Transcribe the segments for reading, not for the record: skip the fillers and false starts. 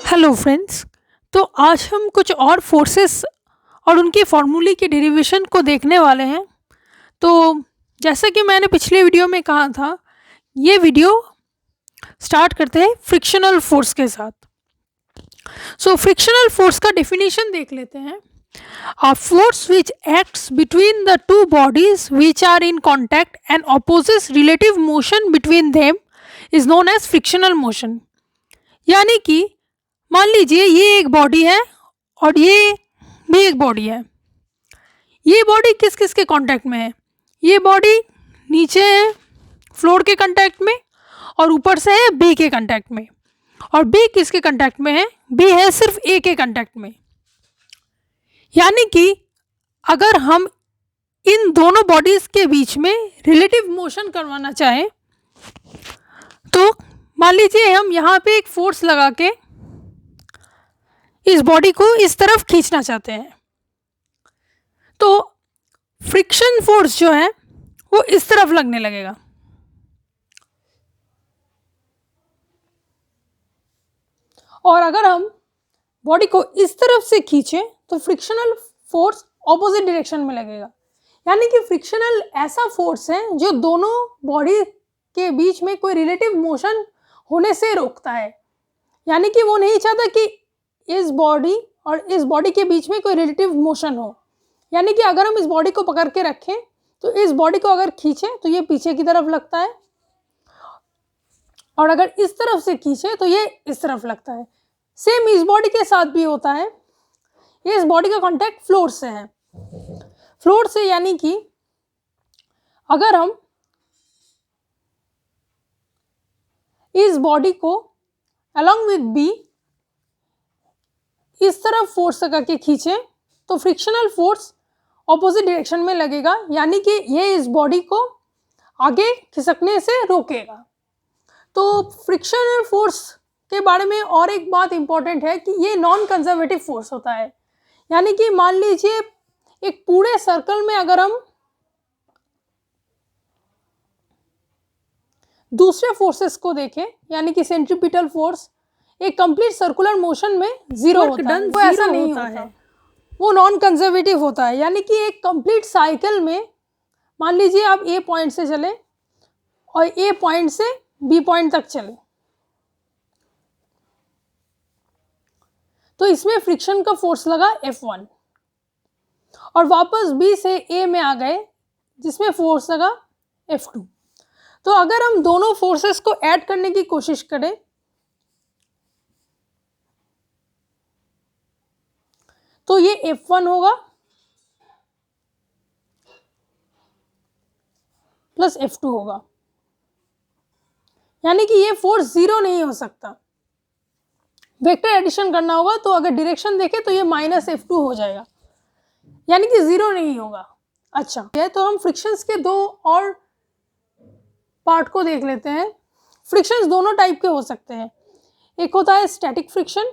Hello friends. तो आज हम कुछ और फोर्सेस और उनके फॉर्मूले की डेरिवेशन को देखने वाले हैं। तो जैसा कि मैंने पिछले वीडियो में कहा था, ये वीडियो स्टार्ट करते हैं फ्रिक्शनल फोर्स के साथ। सो फ्रिक्शनल फोर्स का डेफिनेशन देख लेते हैं। A force which acts between the two bodies which are in contact and opposes relative motion between them is known as frictional motion। यानी कि मान लीजिए ये एक बॉडी है और ये भी एक बॉडी है। ये बॉडी किस किस के कांटेक्ट में है? ये बॉडी नीचे है फ्लोर के कांटेक्ट में और ऊपर से है बी के कांटेक्ट में। और बी किसके कांटेक्ट में है? बी है सिर्फ ए के कांटेक्ट में। यानी कि अगर हम इन दोनों बॉडीज के बीच में रिलेटिव मोशन करवाना चाहें तो मान लीजिए हम यहाँ पे एक फोर्स लगा के इस बॉडी को इस तरफ खींचना चाहते हैं, तो फ्रिक्शन फोर्स जो है वो इस तरफ लगने लगेगा। और अगर हम बॉडी को इस तरफ से खींचें तो फ्रिक्शनल फोर्स ऑपोजिट डायरेक्शन में लगेगा। यानी कि फ्रिक्शनल ऐसा फोर्स है जो दोनों बॉडी के बीच में कोई रिलेटिव मोशन होने से रोकता है। यानी कि वो नहीं चाहता कि इस बॉडी और इस बॉडी के बीच में कोई रिलेटिव मोशन हो। यानी कि अगर हम इस बॉडी को पकड़ के रखें तो इस बॉडी को अगर खींचें तो ये पीछे की तरफ लगता है, और अगर इस तरफ से खींचे तो ये इस तरफ लगता है। सेम इस बॉडी के साथ भी होता है। इस बॉडी का कांटेक्ट फ्लोर से है। फ्लोर से यानी कि अगर हम इस बॉडी को अलॉन्ग विद बी इस तरफ फोर्स लगा के खींचे तो फ्रिक्शनल फोर्स ऑपोजिट डायरेक्शन में लगेगा। यानी कि ये इस बॉडी को आगे खिसकने से रोकेगा। तो फ्रिक्शनल फोर्स के बारे में और एक बात इंपॉर्टेंट है कि ये नॉन कंजर्वेटिव फोर्स होता है। यानी कि मान लीजिए एक पूरे सर्कल में अगर हम दूसरे फोर्सेस को देखें, यानी कि सेंट्रीपिटल फोर्स एक कंप्लीट सर्कुलर मोशन में जीरो होता है, वो ऐसा नहीं होता है, वो नॉन कंजर्वेटिव होता है। यानी कि एक कंप्लीट साइकिल में मान लीजिए आप ए पॉइंट से चले और ए पॉइंट से बी पॉइंट तक चले, तो इसमें फ्रिक्शन का फोर्स लगा F1 और वापस बी से ए में आ गए जिसमें फोर्स लगा F2। तो अगर हम दोनों फोर्सेस को ऐड करने की कोशिश करें तो ये F1 होगा प्लस F2 होगा। यानी कि ये फोर्स जीरो नहीं हो सकता। वेक्टर एडिशन करना होगा तो अगर डायरेक्शन देखें तो ये माइनस F2 हो जाएगा, यानी कि जीरो नहीं होगा। अच्छा, तो हम फ्रिक्शंस के दो और पार्ट को देख लेते हैं। फ्रिक्शंस दोनों टाइप के हो सकते हैं। एक होता है स्टैटिक फ्रिक्शन,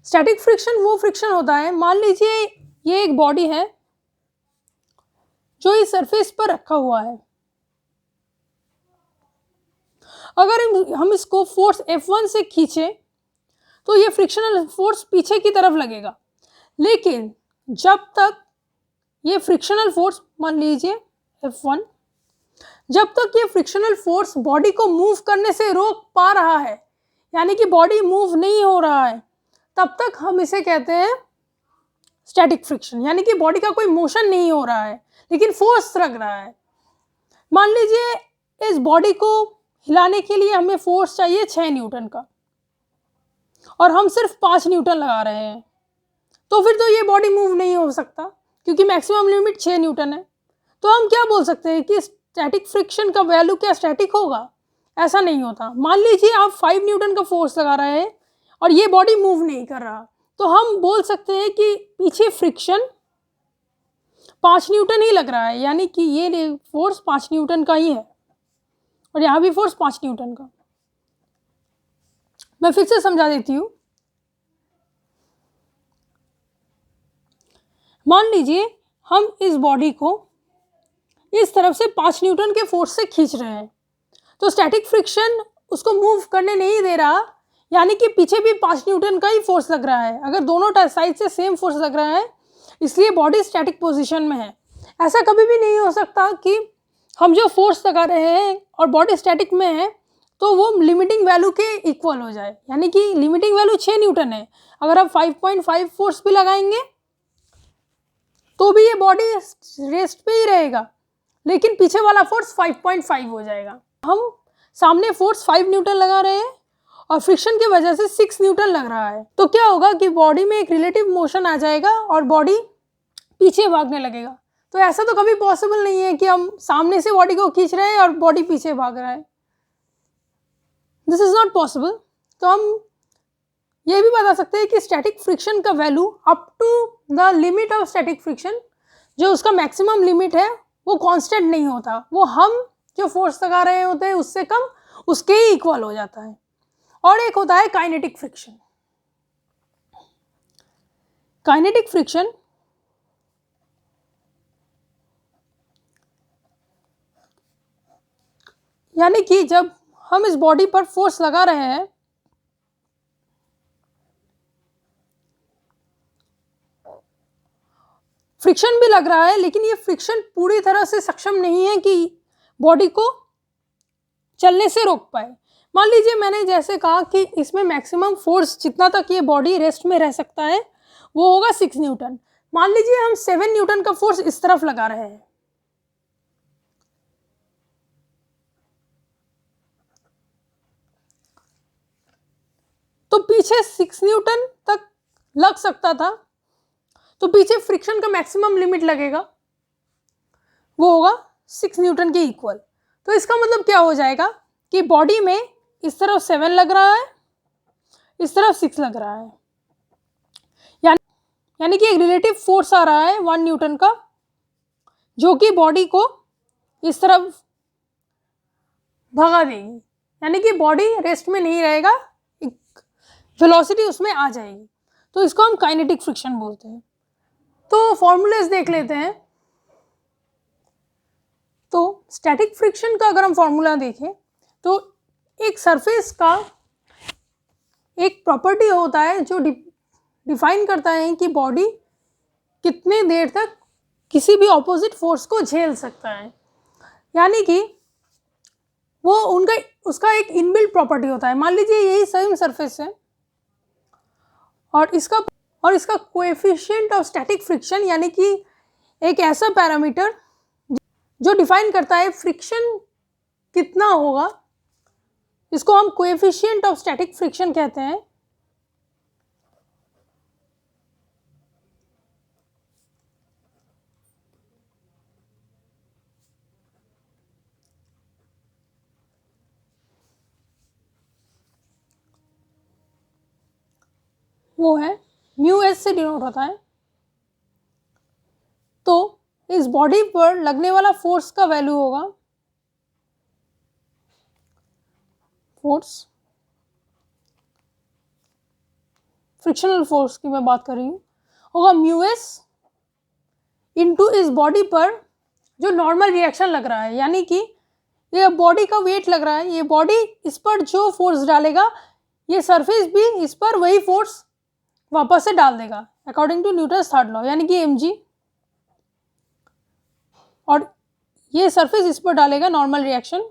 स्टैटिक फ्रिक्शन वो फ्रिक्शन होता है, मान लीजिए ये एक बॉडी है जो इस सरफेस पर रखा हुआ है। अगर हम इसको फोर्स F1 से खींचे तो ये फ्रिक्शनल फोर्स पीछे की तरफ लगेगा। लेकिन जब तक ये फ्रिक्शनल फोर्स, मान लीजिए F1, जब तक ये फ्रिक्शनल फोर्स बॉडी को मूव करने से रोक पा रहा है, यानी कि बॉडी मूव नहीं हो रहा है, तब तक हम इसे कहते हैं स्टैटिक फ्रिक्शन। यानी कि बॉडी का कोई मोशन नहीं हो रहा है लेकिन फोर्स लग रहा है। मान लीजिए इस बॉडी को हिलाने के लिए हमें फोर्स चाहिए 6 न्यूटन का और हम सिर्फ 5 न्यूटन लगा रहे हैं, तो फिर तो ये बॉडी मूव नहीं हो सकता क्योंकि मैक्सिमम लिमिट 6 न्यूटन है। तो हम क्या बोल सकते हैं कि स्टैटिक फ्रिक्शन का वैल्यू क्या स्टैटिक होगा? ऐसा नहीं होता। मान लीजिए आप 5 न्यूटन का फोर्स लगा रहे हैं और ये बॉडी मूव नहीं कर रहा, तो हम बोल सकते हैं कि पीछे फ्रिक्शन 5 न्यूटन ही लग रहा है, यानी कि ये फोर्स 5 न्यूटन का ही है और यहाँ भी फोर्स 5 न्यूटन का। मैं फिर से समझा देती हूँ। मान लीजिए हम इस बॉडी को इस तरफ से 5 न्यूटन के फोर्स से खींच रहे हैं, तो स्टैटिक फ्रिक्शन उसको मूव करने नहीं दे रहा, यानी कि पीछे भी 5 न्यूटन का ही फोर्स लग रहा है। अगर दोनों साइड से सेम फोर्स लग रहा है, इसलिए बॉडी स्टैटिक पोजीशन में है। ऐसा कभी भी नहीं हो सकता कि हम जो फोर्स लगा रहे हैं और बॉडी स्टैटिक में है तो वो लिमिटिंग वैल्यू के इक्वल हो जाए, यानी कि लिमिटिंग वैल्यू 6 न्यूटन है, अगर आप 5.5 फोर्स भी लगाएंगे तो भी ये बॉडी रेस्ट पे ही रहेगा, लेकिन पीछे वाला फोर्स 5.5 हो जाएगा। हम सामने फोर्स 5 न्यूटन लगा रहे हैं और फ्रिक्शन की वजह से 6 न्यूटन लग रहा है, तो क्या होगा कि बॉडी में एक रिलेटिव मोशन आ जाएगा और बॉडी पीछे भागने लगेगा। तो ऐसा तो कभी पॉसिबल नहीं है कि हम सामने से बॉडी को खींच रहे हैं और बॉडी पीछे भाग रहा है, दिस इज नॉट पॉसिबल। तो हम ये भी बता सकते हैं कि स्टैटिक फ्रिक्शन का value up to the limit of static friction, जो उसका मैक्सिमम लिमिट है, वो कांस्टेंट नहीं होता, वो हम जो फोर्स लगा रहे होते हैं उससे कम उसके ही इक्वल हो जाता है। और एक होता है काइनेटिक फ्रिक्शन। काइनेटिक फ्रिक्शन यानी कि जब हम इस बॉडी पर फोर्स लगा रहे हैं, फ्रिक्शन भी लग रहा है, लेकिन ये फ्रिक्शन पूरी तरह से सक्षम नहीं है कि बॉडी को चलने से रोक पाए। मान लीजिए मैंने जैसे कहा कि इसमें मैक्सिमम फोर्स जितना तक ये बॉडी रेस्ट में रह सकता है वो होगा 6 न्यूटन। मान लीजिए हम 7 न्यूटन का फोर्स इस तरफ लगा रहे हैं, तो पीछे 6 न्यूटन तक लग सकता था, तो पीछे फ्रिक्शन का मैक्सिमम लिमिट लगेगा, वो होगा 6 न्यूटन के इक्वल। तो इसका मतलब क्या हो जाएगा कि बॉडी में इस तरफ 7 लग रहा है, इस तरफ 6 लग रहा है, यानी कि एक रिलेटिव फोर्स आ रहा है 1 न्यूटन का, जो कि बॉडी को इस तरफ भगा देगी, यानी कि बॉडी रेस्ट में नहीं रहेगा, एक वेलोसिटी उसमें आ जाएगी। तो इसको हम काइनेटिक फ्रिक्शन बोलते हैं। तो फॉर्मूलेस देख लेते हैं। तो स्टैटिक फ्रिक्शन का अगर हम फॉर्मूला देखें तो एक सरफेस का एक प्रॉपर्टी होता है जो डिफाइन करता है कि बॉडी कितने देर तक किसी भी ऑपोजिट फोर्स को झेल सकता है, यानी कि वो उसका एक इनबिल्ट प्रॉपर्टी होता है। मान लीजिए यही सेम सरफेस है और इसका कोएफिशिएंट ऑफ स्टैटिक फ्रिक्शन, यानी कि एक ऐसा पैरामीटर जो डिफाइन करता है फ्रिक्शन कितना होगा, इसको हम कोएफिशिएंट ऑफ स्टैटिक फ्रिक्शन कहते हैं। वो है म्यू एस से डिनोट होता है। तो इस बॉडी पर लगने वाला फोर्स का वैल्यू होगा, फोर्स फ्रिक्शनल फोर्स की मैं बात कर रही हूँ, होगा म्यू एस इनटू इस बॉडी पर जो नॉर्मल रिएक्शन लग रहा है, यानी कि ये बॉडी का वेट लग रहा है, ये बॉडी इस पर जो फोर्स डालेगा ये सरफेस भी इस पर वही फोर्स वापस से डाल देगा according to Newton's third law, यानी कि mg, और ये सरफेस इस पर डालेगा नॉर्मल रिएक्शन,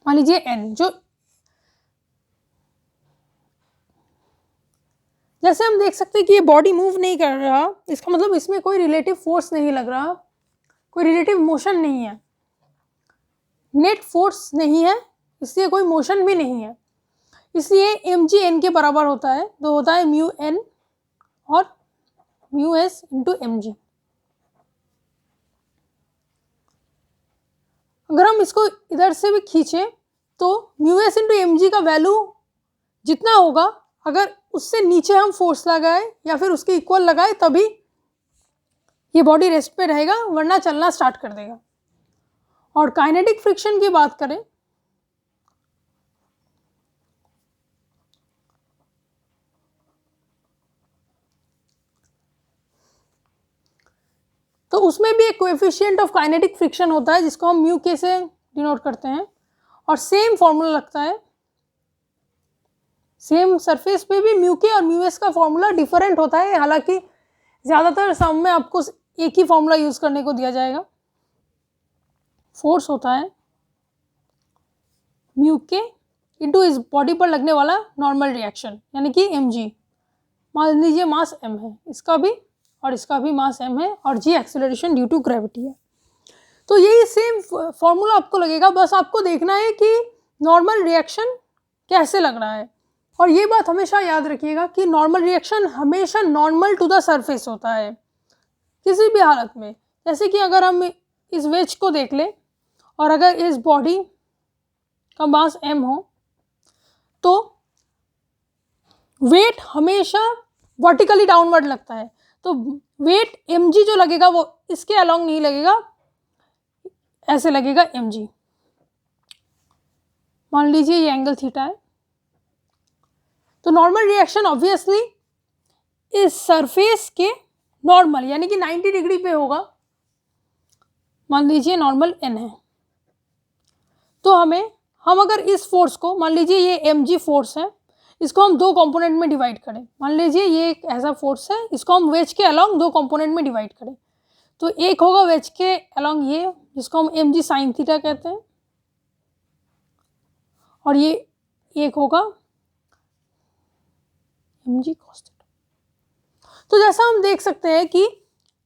मान लीजिए n, जो जैसे हम देख सकते हैं कि ये बॉडी मूव नहीं कर रहा, इसका मतलब इसमें कोई रिलेटिव फोर्स नहीं लग रहा, कोई रिलेटिव मोशन नहीं है, नेट फोर्स नहीं है, इसलिए कोई मोशन भी नहीं है, इसलिए mg n के बराबर होता है, तो होता है म्यू n और म्यू s इंटू mg। अगर हम इसको इधर से भी खींचे तो mu S into M G का वैल्यू जितना होगा, अगर उससे नीचे हम फोर्स लगाए या फिर उसके इक्वल लगाए तभी ये बॉडी रेस्ट पे रहेगा, वरना चलना स्टार्ट कर देगा। और काइनेटिक फ्रिक्शन की बात करें तो उसमें भी एक कोएफिशिएंट ऑफ काइनेटिक फ्रिक्शन होता है जिसको हम म्यू के से डिनोट करते हैं, और सेम फॉर्मूला लगता है। सेम सरफेस पे भी म्यू के और म्यू एस का फॉर्मूला डिफरेंट होता है, हालांकि ज़्यादातर सम में आपको एक ही फॉर्मूला यूज़ करने को दिया जाएगा। फोर्स होता है म्यू के इंटू इस बॉडी पर लगने वाला नॉर्मल रिएक्शन, यानी कि mg। मान लीजिए मास m है, इसका भी और इसका भी मास m है, और g acceleration due to gravity है। तो यही सेम फॉर्मूला आपको लगेगा, बस आपको देखना है कि नॉर्मल रिएक्शन कैसे लग रहा है। और ये बात हमेशा याद रखिएगा कि नॉर्मल रिएक्शन हमेशा नॉर्मल टू द सरफेस होता है किसी भी हालत में। जैसे कि अगर हम इस वेज को देख लें और अगर इस बॉडी का मास m हो तो वेट हमेशा वर्टिकली डाउनवर्ड लगता है, तो वेट mg जो लगेगा वो इसके अलोंग नहीं लगेगा, ऐसे लगेगा mg। मान लीजिए ये एंगल थीटा है, तो नॉर्मल रिएक्शन ऑब्वियसली इस सरफेस के नॉर्मल यानी कि 90 डिग्री पे होगा। मान लीजिए नॉर्मल n है, तो हम अगर इस फोर्स को, मान लीजिए ये mg फोर्स है, इसको हम दो कंपोनेंट में डिवाइड करें। मान लीजिए ये एक ऐसा फोर्स है, इसको हम वेज के अलोंग दो कंपोनेंट में डिवाइड करें, तो एक होगा वेज के अलोंग ये, जिसको हम mg साइन थीटा कहते हैं, और ये एक होगा mg cos थीटा। तो जैसा हम देख सकते हैं कि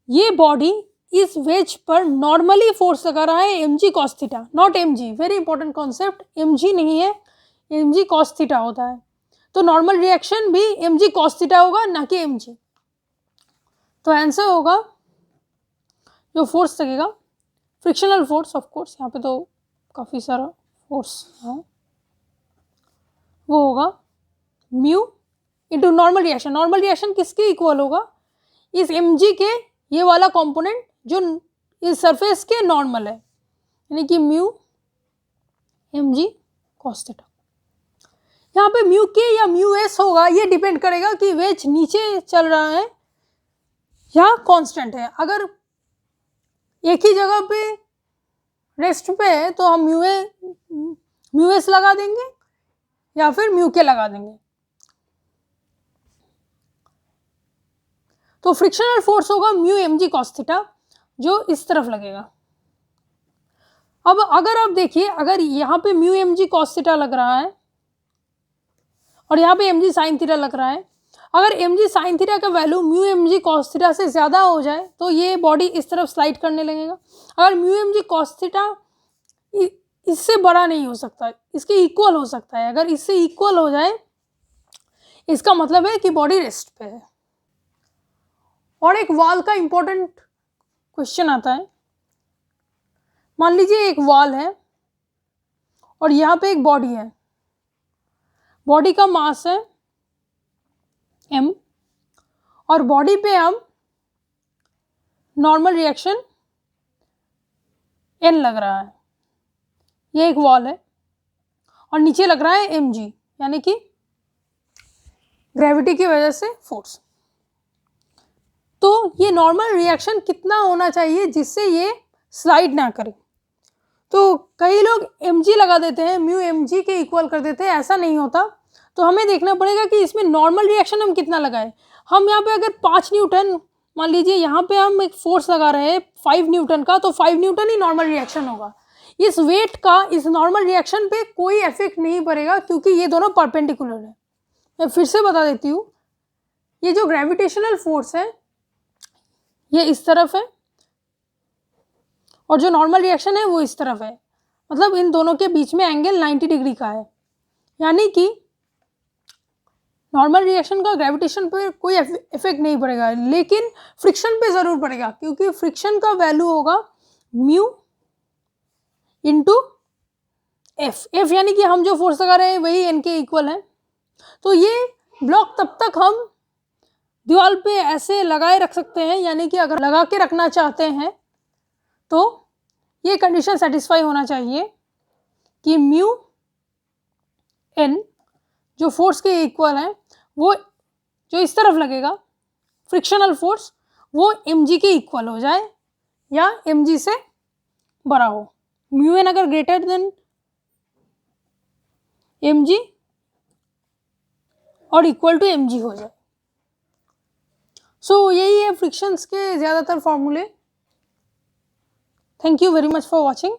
ये बॉडी इस वेज पर नॉर्मली फोर्स लगा रहा है mg cos theta, not mg। Very important concept, mg नहीं है, mg cos थीटा होता है। तो नॉर्मल रिएक्शन भी mg cos थीटा होगा, ना कि mg। तो आंसर होगा जो फोर्स लगेगा, फ्रिक्शनल फोर्स, ऑफ कोर्स यहाँ पे तो काफ़ी सारा फोर्स है, वो होगा mu into normal reaction. Normal reaction किसके इक्वल होगा? इस mg के ये वाला कंपोनेंट जो इस सरफेस के नॉर्मल है, यानी कि म्यू mg cos थीटा। यहाँ पे म्यू के या म्यू एस होगा, ये डिपेंड करेगा कि वेज नीचे चल रहा है या कांस्टेंट है। अगर एक ही जगह पे रेस्ट पे है तो हम म्यू एस लगा देंगे या फिर म्यू के लगा देंगे। तो फ्रिक्शनल फोर्स होगा म्यू mg cos थीटा, जो इस तरफ लगेगा। अब अगर आप देखिए, अगर यहाँ पे म्यू mg cos थीटा लग रहा है और यहाँ पे mg sin थीटा लग रहा है, अगर mg sin थीटा का value mu mg cos theta से ज़्यादा हो जाए तो ये बॉडी इस तरफ स्लाइड करने लगेगा। अगर म्यू mg cos थीटा इससे बड़ा नहीं हो सकता, इसके इक्वल हो सकता है। अगर इससे इक्वल हो जाए इसका मतलब है कि बॉडी रेस्ट पे है। और एक वॉल का इंपॉर्टेंट क्वेश्चन आता है। मान लीजिए एक वॉल है और यहाँ पे एक बॉडी है, बॉडी का मास है m और बॉडी पे हम नॉर्मल रिएक्शन n लग रहा है। ये एक वॉल है और नीचे लग रहा है mg, यानी कि ग्रेविटी की वजह से फोर्स। तो ये नॉर्मल रिएक्शन कितना होना चाहिए जिससे ये स्लाइड ना करे? तो कई लोग mg लगा देते हैं, म्यू mg के इक्वल कर देते हैं, ऐसा नहीं होता। तो हमें देखना पड़ेगा कि इसमें नॉर्मल रिएक्शन हम कितना लगाएं। हम यहाँ पे अगर 5 न्यूटन, मान लीजिए यहाँ पे हम एक फोर्स लगा रहे हैं 5 न्यूटन का, तो 5 न्यूटन ही नॉर्मल रिएक्शन होगा। इस वेट का इस नॉर्मल रिएक्शन पे कोई इफेक्ट नहीं पड़ेगा क्योंकि ये दोनों परपेंडिकुलर है। मैं फिर से बता देती हूँ, ये जो ग्रेविटेशनल फोर्स है ये इस तरफ है और जो नॉर्मल रिएक्शन है वो इस तरफ है, मतलब इन दोनों के बीच में एंगल 90 डिग्री का है। यानी कि नॉर्मल रिएक्शन का ग्रेविटेशन पर कोई इफेक्ट नहीं पड़ेगा, लेकिन फ्रिक्शन पे ज़रूर पड़ेगा क्योंकि फ्रिक्शन का वैल्यू होगा म्यू इंटू एफ यानी कि हम जो फोर्स लगा रहे हैं वही एन के इक्वल है। तो ये ब्लॉक तब तक हम दीवार पे ऐसे लगाए रख सकते हैं, यानी कि अगर लगा के रखना चाहते हैं तो ये कंडीशन सेटिस्फाई होना चाहिए कि म्यू एन जो फोर्स के इक्वल है, वो जो इस तरफ लगेगा फ्रिक्शनल फोर्स वो mg के इक्वल हो जाए, या mg से बड़ा हो, म्यू एन अगर ग्रेटर देन mg और इक्वल टू mg हो जाए। सो यही है फ्रिक्शंस के ज़्यादातर फॉर्मूले। Thank you very much for watching.